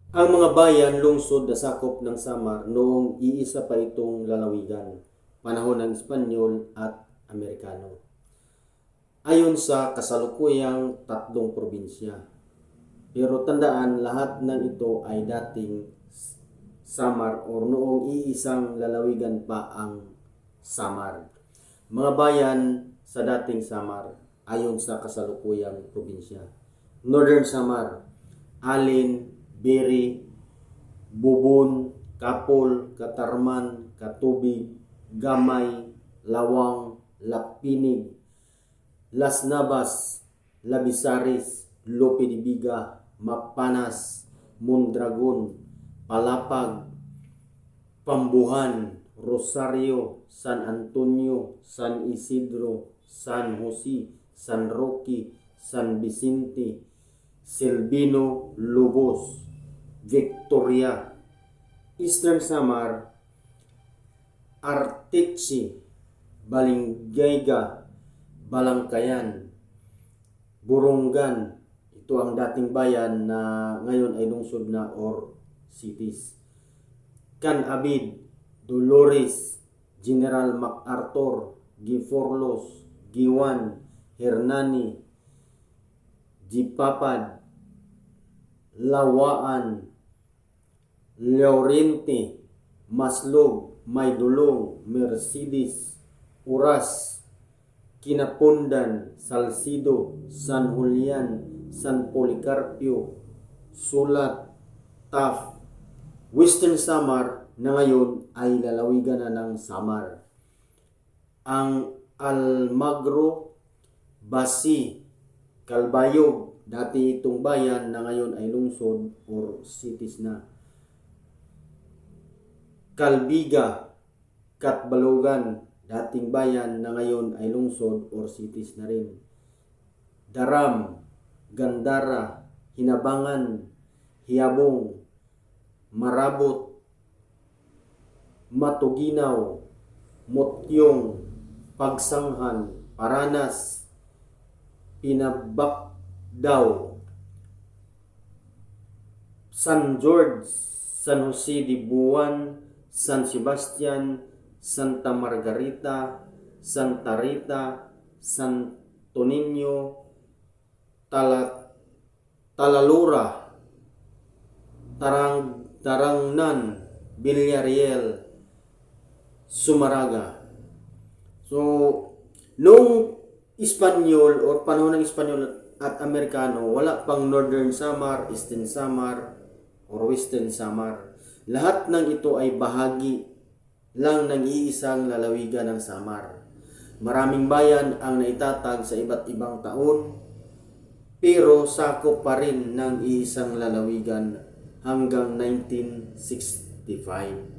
Ang mga bayan lungsod na sakop ng Samar noong iisa pa itong lalawigan, panahon ng Espanyol at Amerikano. Ayon sa kasalukuyang tatlong probinsya. Pero tandaan, lahat ng ito ay dating Samar o noong iisang lalawigan pa ang Samar. Mga bayan sa dating Samar ayon sa kasalukuyang probinsya. Northern Samar, Alin, Biri, Bubon, Kapol, Katarman, Katubig, Gamay, Lawang, Lapinig, Las Navas, Labisaris, Lope de Viga, Mapanas, Mondragon, Palapag, Pambuhan, Rosario, San Antonio, San Isidro, San Jose, San Roque, San Vicente, Silvino, Lobos, Victoria, Eastern Samar, Arteche, Balingayga, Balangkayan, Borongan. Ito ang dating bayan na ngayon ay lungsod na or cities. Canabid, Dolores, General MacArthur, Giforlos, Giwan, Hernani, Jipapad, Lawaan, Llorente, Maslog, Maydulong, Mercedes, Uras, Kinapundan, Salcido, San Julian, San Policarpio, Sulat, Taft, Western Samar na ngayon ay lalawigan na ng Samar. Ang Almagro, Basi, Calbayog, dati itong bayan na ngayon ay lungsod or cities na. Calbiga, Katbalogan, dating bayan na ngayon ay lungsod or cities na rin. Daram, Gandara, Hinabangan, Hiabong, Marabot, Matuginaw, Motyong, Pagsanghan, Paranas, Pinabakdaw, San George, San Jose de Buwan, San Sebastian, Santa Margarita, Santa Rita, Santo Niño, Talalura, Tarangnan, Villarreal, Sumaraga. So, noong Espanyol o panahon ng Espanyol at Amerikano, wala pang Northern Samar, Eastern Samar, or Western Samar. Lahat ng ito ay bahagi lang ng iisang lalawigan ng Samar. Maraming bayan ang naitatag sa iba't ibang taon, pero sakop pa rin ng iisang lalawigan hanggang 1965.